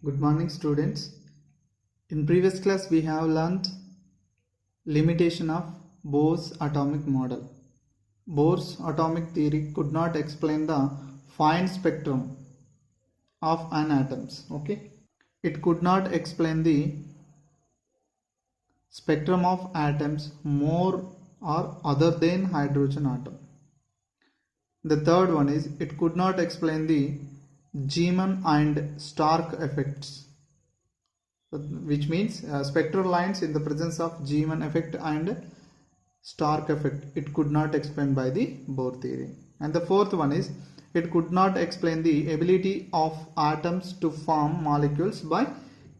Good morning students. In previous class we have learnt limitation of Bohr's atomic model. Bohr's atomic theory could not explain the fine spectrum of an atoms. Okay, it could not explain the spectrum of atoms more or other than hydrogen atom. The third one is it could not explain the Zeeman and Stark effects, which means spectral lines in the presence of Zeeman effect and Stark effect. It could not explain by the Bohr theory. And the fourth one is it could not explain the ability of atoms to form molecules by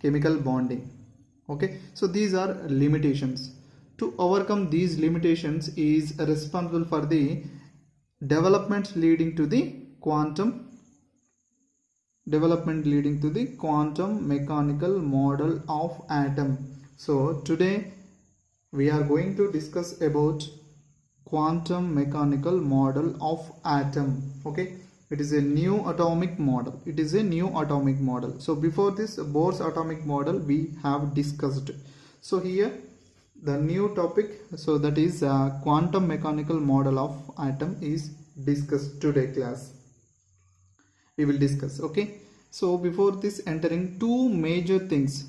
chemical bonding. Okay, so these are limitations. To overcome these limitations is responsible for the developments leading to the quantum mechanical model of atom. So today we are going to discuss about quantum mechanical model of atom. Okay, it is a new atomic model. So before this, Bohr's atomic model we have discussed. So here the new topic, so that is quantum mechanical model of atom is discussed today class. We will discuss. Okay, so before this, entering two major things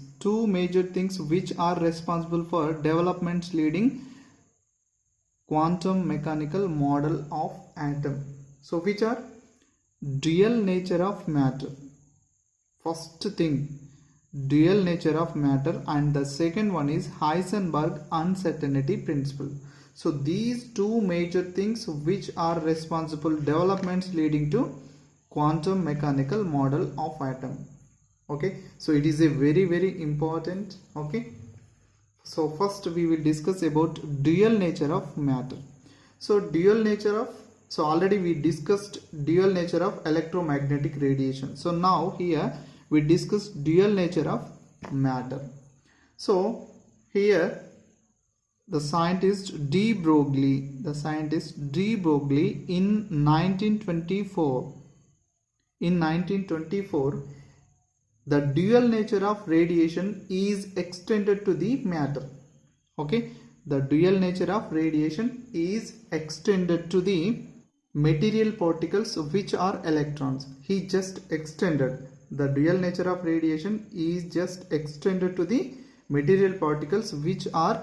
which are responsible for developments leading quantum mechanical model of atom. So which are dual nature of matter. First thing, dual nature of matter, and the second one is Heisenberg uncertainty principle. So these two major things which are responsible developments leading to quantum mechanical model of atom. Okay, so it is a very important. Okay, so first we will discuss about dual nature of matter. So already we discussed dual nature of electromagnetic radiation. So now here we discuss dual nature of matter. So here the scientist de Broglie in 1924, the dual nature of radiation is extended to the matter. Okay, the dual nature of radiation is extended to the material particles which are electrons. He just extended the dual nature of radiation is just extended to the material particles which are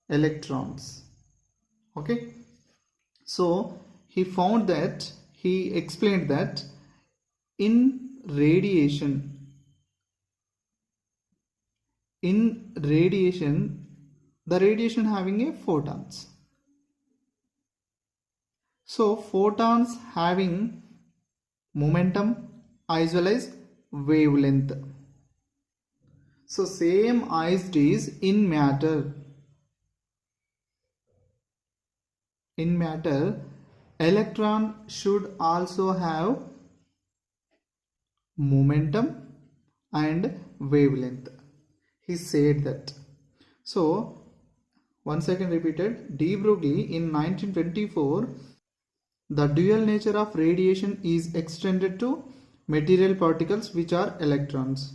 electrons. Okay, so he explained that in radiation the radiation having a photons. So photons having momentum as well as wavelength. So same as it is in matter. In matter, electron should also have momentum and wavelength. He said that. So once again repeated, de Broglie in 1924, the dual nature of radiation is extended to material particles which are electrons.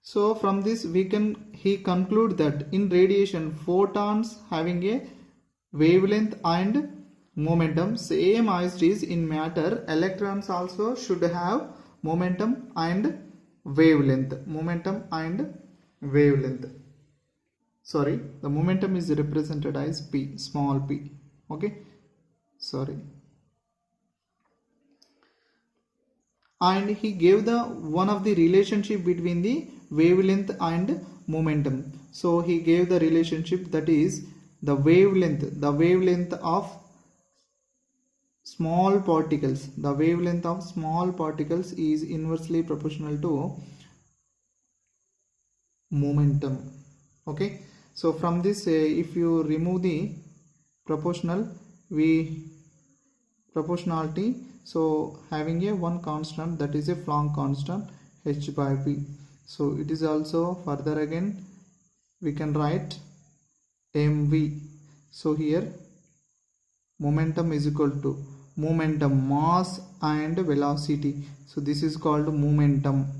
So from this he conclude that in radiation, photons having a wavelength and momentum same as it is in matter, electrons also should have momentum and wavelength. Sorry, the momentum is represented as p, small p. Okay, sorry. And he gave the one of the relationship between the wavelength and momentum. So he gave the relationship, that is the wavelength of small particles. The wavelength of small particles is inversely proportional to momentum. Okay, so from this if you remove the proportionality, so having a one constant, that is a Planck constant, h by p. So it is also further again we can write mv. So here momentum is equal to momentum, mass and velocity. So this is called momentum.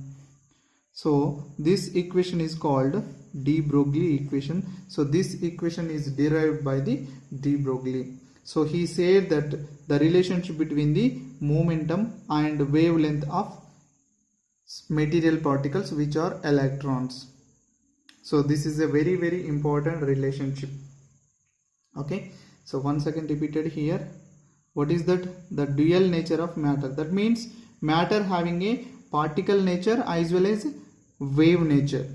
So this equation is called de Broglie equation. So this equation is derived by the de Broglie. So he said that the relationship between the momentum and wavelength of material particles, which are electrons. So this is a very important relationship. Okay, so once again repeated here. What is that? The dual nature of matter. That means matter having a particle nature as well as wave nature.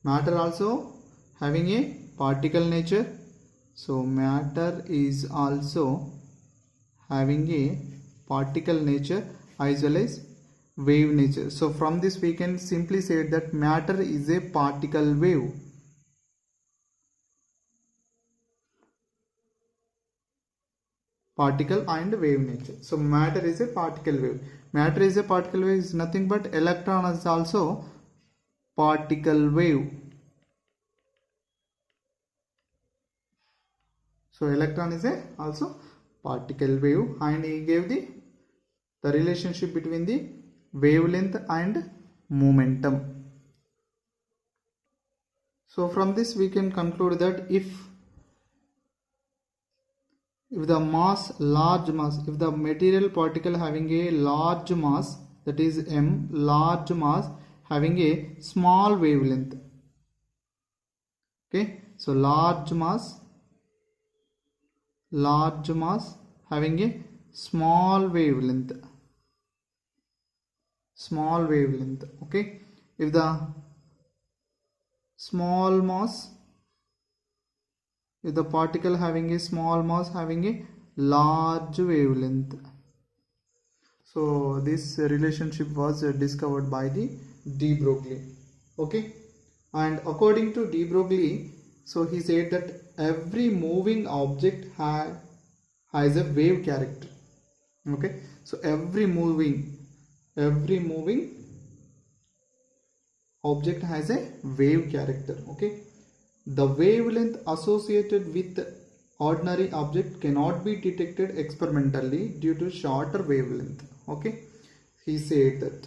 Matter also having a particle nature. So matter is also having a particle nature as well as wave nature. So from this we can simply say that matter is a particle wave. Particle and wave nature. So matter is a particle wave. Matter is a particle wave is nothing but electron is also particle wave. So electron is a also particle wave, and he gave the relationship between the wavelength and momentum. So from this we can conclude that if the mass, large mass, if the material particle having a large mass, that is m, large mass having a small wavelength. Okay, so large mass having a small wavelength. Okay, if the small mass, if the particle having a small mass having a large wavelength. So this relationship was discovered by the de Broglie. Okay, and according to de Broglie, so he said that every moving object has a wave character. Okay, so every moving object has a wave character. Okay, the wavelength associated with ordinary object cannot be detected experimentally due to shorter wavelength. Okay, he said that,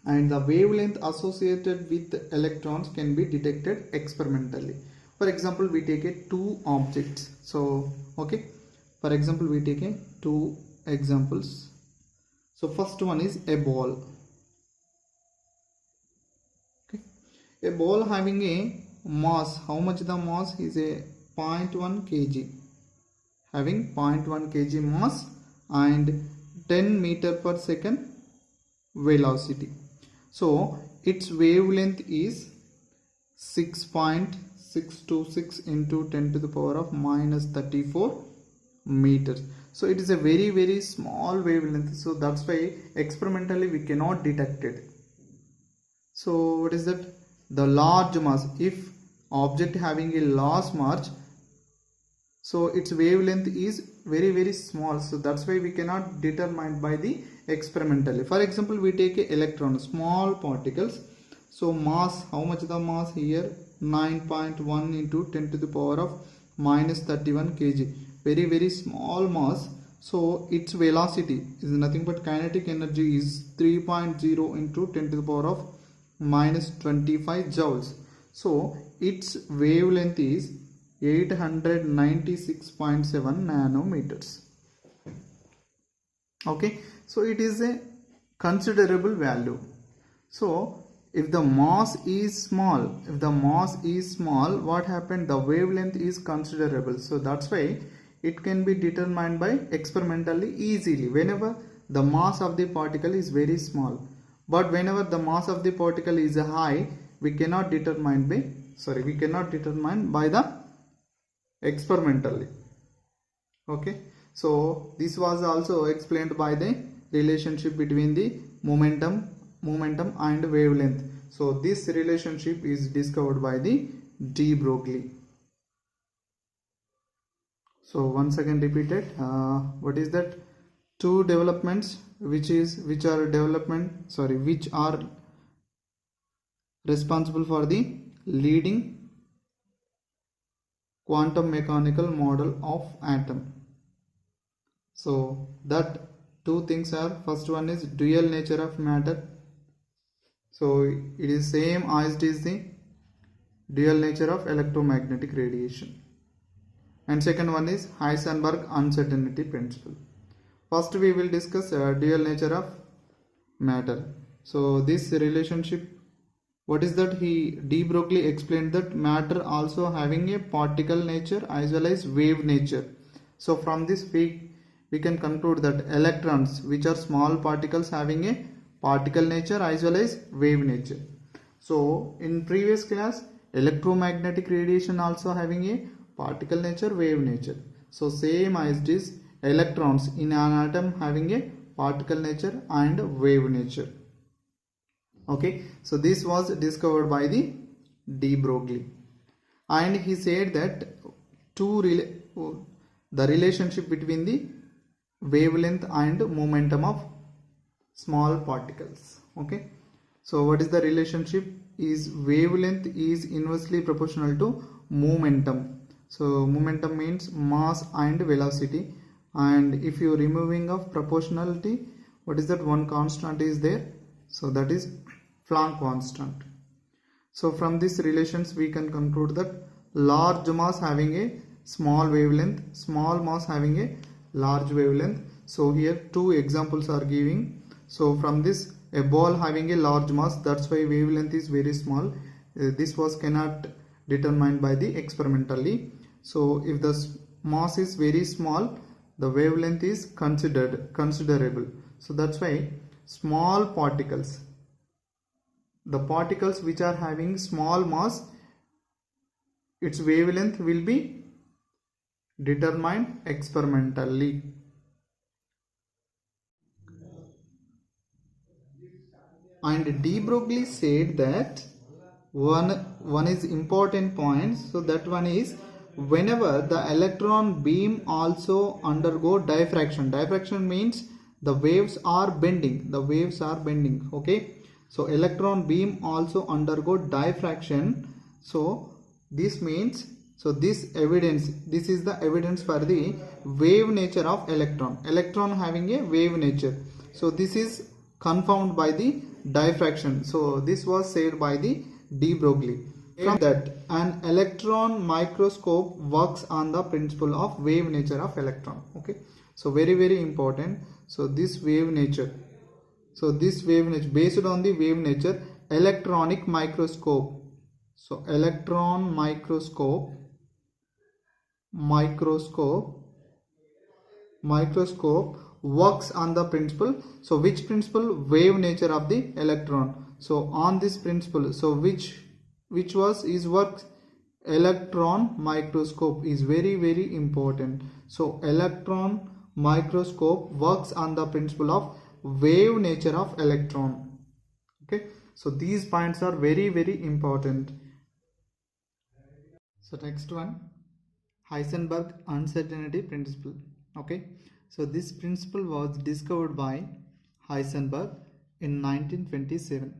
and the wavelength associated with electrons can be detected experimentally. For example, we take a two objects. So okay, for example, we take a two examples. So first one is a ball. Okay, a ball having a mass, how much the mass is a 0.1 kg, having 0.1 kg mass and 10 meter per second velocity. So its wavelength is 6.626 into 10 to the power of minus 34 meters. So it is a very small wavelength. So that's why experimentally we cannot detect it. So what is that? The large mass, if object having a large mass, so its wavelength is very small. So that's why we cannot determine by the experimentally. For example, we take a electron, small particles. So mass, how much the mass here? 9.1 into 10 to the power of minus 31 kg. Very small mass. So its velocity is nothing but kinetic energy is 3.0 into 10 to the power of minus 25 joules. So its wavelength is 896.7 nanometers. Okay, so it is a considerable value. So if the mass is small, what happened? The wavelength is considerable. So that's why it can be determined by experimentally easily whenever the mass of the particle is very small. But whenever the mass of the particle is high, we cannot determine by the experimentally. Okay, so this was also explained by the relationship between the momentum and wavelength. So this relationship is discovered by the de Broglie. So once again repeated, what is that? Two developments which are responsible for the leading quantum mechanical model of atom. So that two things are, first one is dual nature of matter, So it is same as it is the dual nature of electromagnetic radiation. And second one is Heisenberg uncertainty principle. First we will discuss dual nature of matter. So this relationship, what is that? De Broglie explained that matter also having a particle nature as well as wave nature. So from this we can conclude that electrons, which are small particles, having a particle nature as well as wave nature. So in previous class, electromagnetic radiation also having a particle nature, wave nature. So same as this, electrons in an atom having a particle nature and wave nature. Okay, so this was discovered by the de Broglie, and he said that the relationship between the wavelength and momentum of small particles. Okay, so what is the relationship? Is wavelength is inversely proportional to momentum. So momentum means mass and velocity, and if you removing of proportionality, what is that? One constant is there, so that is Planck constant. So from these relations we can conclude that large mass having a small wavelength, small mass having a large wavelength. So here two examples are giving. So from this, a ball having a large mass, that's why wavelength is very small. This was cannot determined by the experimentally. So if the mass is very small, the wavelength is considerable. So that's why small particles, the particles which are having small mass, its wavelength will be determined experimentally. And de Broglie said that one is important point. So that one is, whenever the electron beam also undergo diffraction. Diffraction means the waves are bending. Okay, so electron beam also undergo diffraction. So this means, so this is the evidence for the wave nature of electron having a wave nature. So this is confirmed by the diffraction. So this was said by the de Broglie. From that, an electron microscope works on the principle of wave nature of electron. Okay, so very important. So this wave nature, based on the wave nature, electronic microscope. So electron microscope works on the principle. So which principle? Wave nature of the electron. So on this principle, so which was his work? Electron microscope is very important. So electron microscope works on the principle of wave nature of electron. Okay, so these points are very important. So next one, Heisenberg uncertainty principle. Okay, so this principle was discovered by Heisenberg in 1927.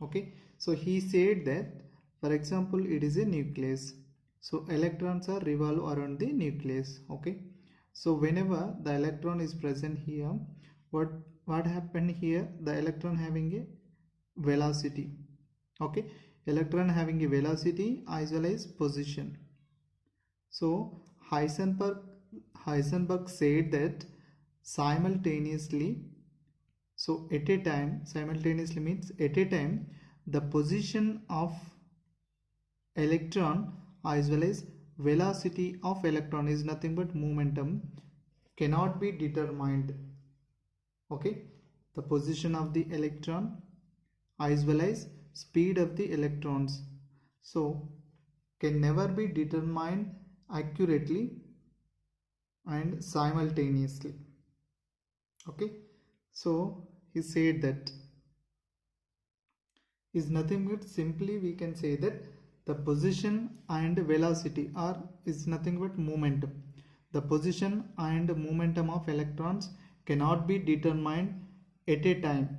Okay, so he said that, for example, it is a nucleus. So electrons are revolve around the nucleus. Okay, so whenever the electron is present here, what happened here? The electron having a velocity. Okay, electron having a velocity as well as position. So Heisenberg said that simultaneously, so at a time, simultaneously means at a time, the position of electron as well as velocity of electron is nothing but momentum, cannot be determined. Okay, the position of the electron as well as speed of the electrons, so can never be determined accurately and simultaneously. Okay, so he said that is nothing but, simply we can say that the position and velocity is nothing but momentum. The position and momentum of electrons cannot be determined at a time.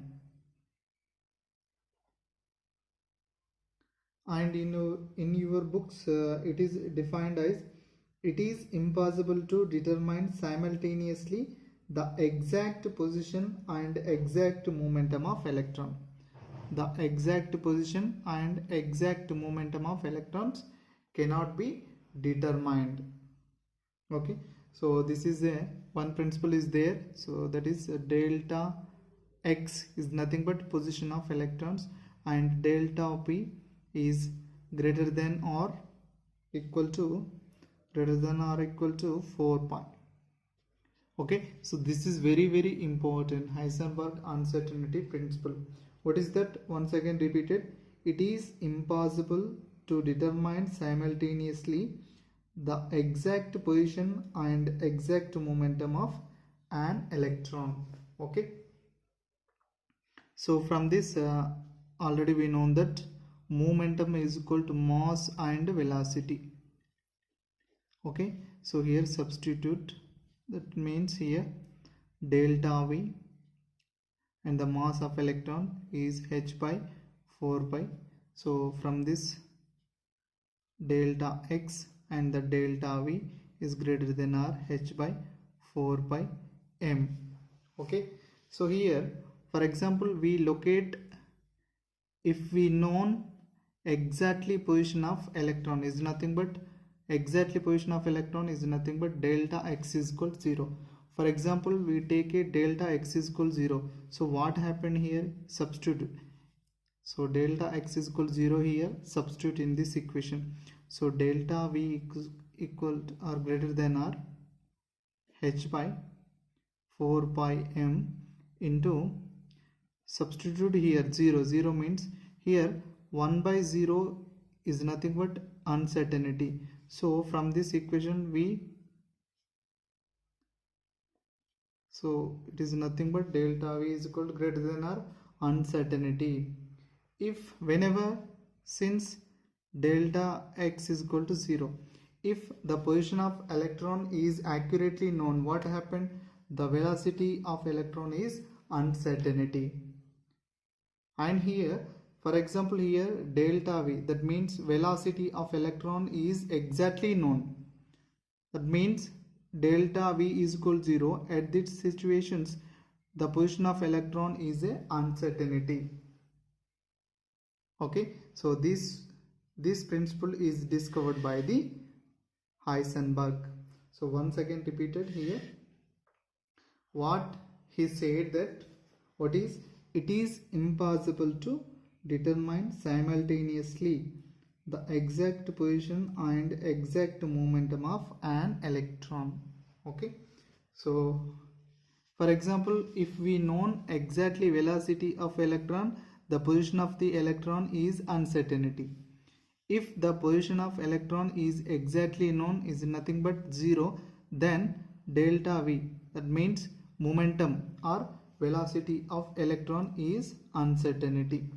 And in your books it is defined as, it is impossible to determine simultaneously the exact position and exact momentum of electron. the exact position and exact momentum of electrons cannot be determined. Okay, so this is a one principle is there. So that is delta x is nothing but position of electrons, and delta p is greater than or equal to 4 pi. Okay, so this is very important, Heisenberg uncertainty principle. What is that? Once again repeated, it is impossible to determine simultaneously the exact position and exact momentum of an electron. Okay, so from this already we know that momentum is equal to mass and velocity. Okay, so here substitute, that means here delta V and the mass of electron is h by 4 pi. So from this delta x and the delta V is greater than or h by 4 pi m. Okay, so here for example we locate, if we known exactly position of electron is nothing but exactly position of electron is nothing but delta x is equal to 0. For example, we take a delta x is equal to 0. So what happened here? Substitute. So delta x is equal to 0 here, substitute in this equation. So delta v equal to or greater than or h by 4 pi m into, substitute here 0 means here 1 by 0 is nothing but uncertainty. So from this equation so it is nothing but delta v is equal to greater than or uncertainty. If whenever, since delta x is equal to 0, if the position of electron is accurately known, what happened? The velocity of electron is uncertainty. And here for example here delta v, that means velocity of electron is exactly known. That means delta v is equal to 0. At these situations the position of electron is a uncertainty. Okay, so this principle is discovered by the Heisenberg. So once again repeated here, what he said that it is impossible to determine simultaneously the exact position and exact momentum of an electron. Okay, so for example, if we known exactly velocity of electron, the position of the electron is uncertainty. If the position of electron is exactly known is nothing but 0, then delta v, that means momentum or velocity of electron is uncertainty.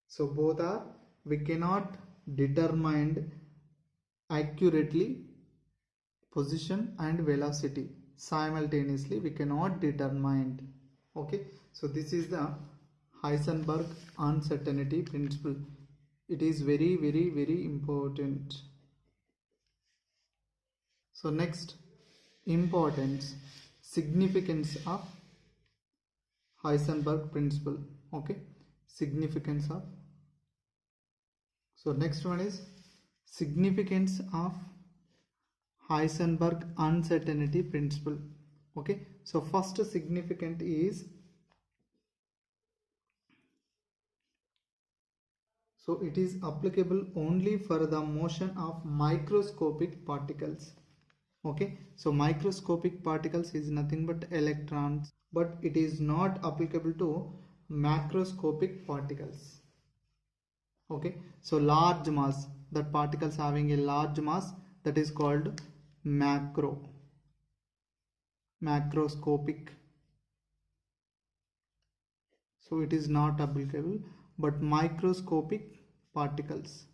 So both are, we cannot determine accurately position and velocity simultaneously, we cannot determine. Okay, so this is the Heisenberg uncertainty principle. It is very important. So next, importance, significance of Heisenberg principle. Okay, significance of, so next one is significance of Heisenberg uncertainty principle. Okay, so first significant is, so it is applicable only for the motion of microscopic particles. Okay, so microscopic particles is nothing but electrons, but it is not applicable to macroscopic particles. Okay, so large mass, that particles having a large mass, that is called macroscopic. So it is not applicable, but microscopic particles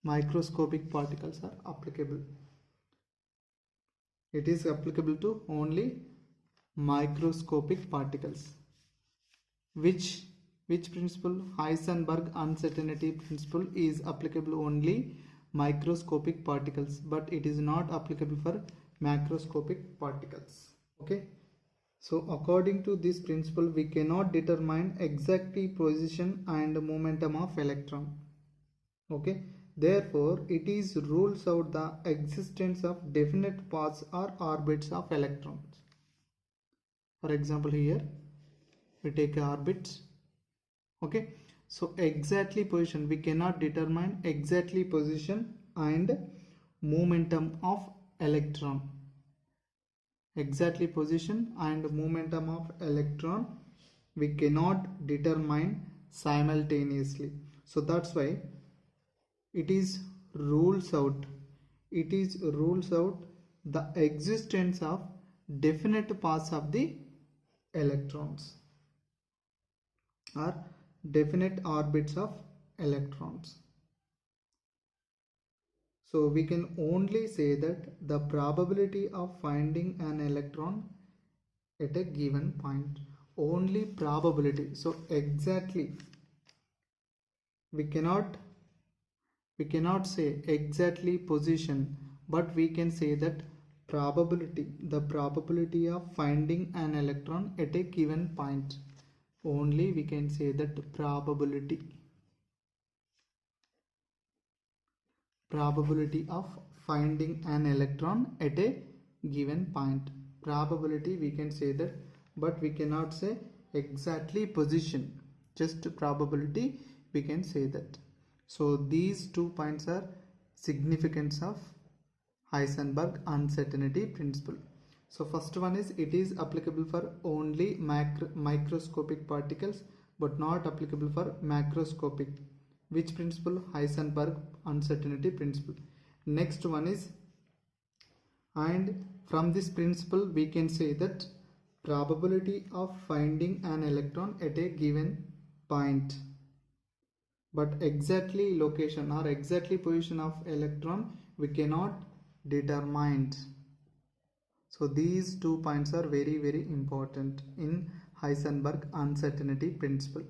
are applicable. It is applicable to only microscopic particles. Which principle? Heisenberg uncertainty principle is applicable only microscopic particles, but it is not applicable for macroscopic particles. Okay, So according to this principle, we cannot determine exactly position and momentum of electron. Okay, therefore it is rules out the existence of definite paths or orbits of electrons. For example, here we take orbits. Okay, so exactly position, we cannot determine exactly position and momentum of electron. Exactly position and momentum of electron we cannot determine simultaneously. So that's why it is rules out the existence of definite paths of the electrons or definite orbits of electrons. So we can only say that the probability of finding an electron at a given point, only probability. So exactly we cannot say exactly position, but we can say that the probability of finding an electron at a given point, only we can say that probability of finding an electron at a given point. Probability we can say that, but we cannot say exactly position, just probability we can say that. So these 2 points are significance of Heisenberg uncertainty principle. So first one is, it is applicable for only microscopic particles but not applicable for macroscopic. Which principle? Heisenberg uncertainty principle. Next one is, and from this principle we can say that probability of finding an electron at a given point, but exactly location or exactly position of electron we cannot determine. So these 2 points are very important in Heisenberg uncertainty principle.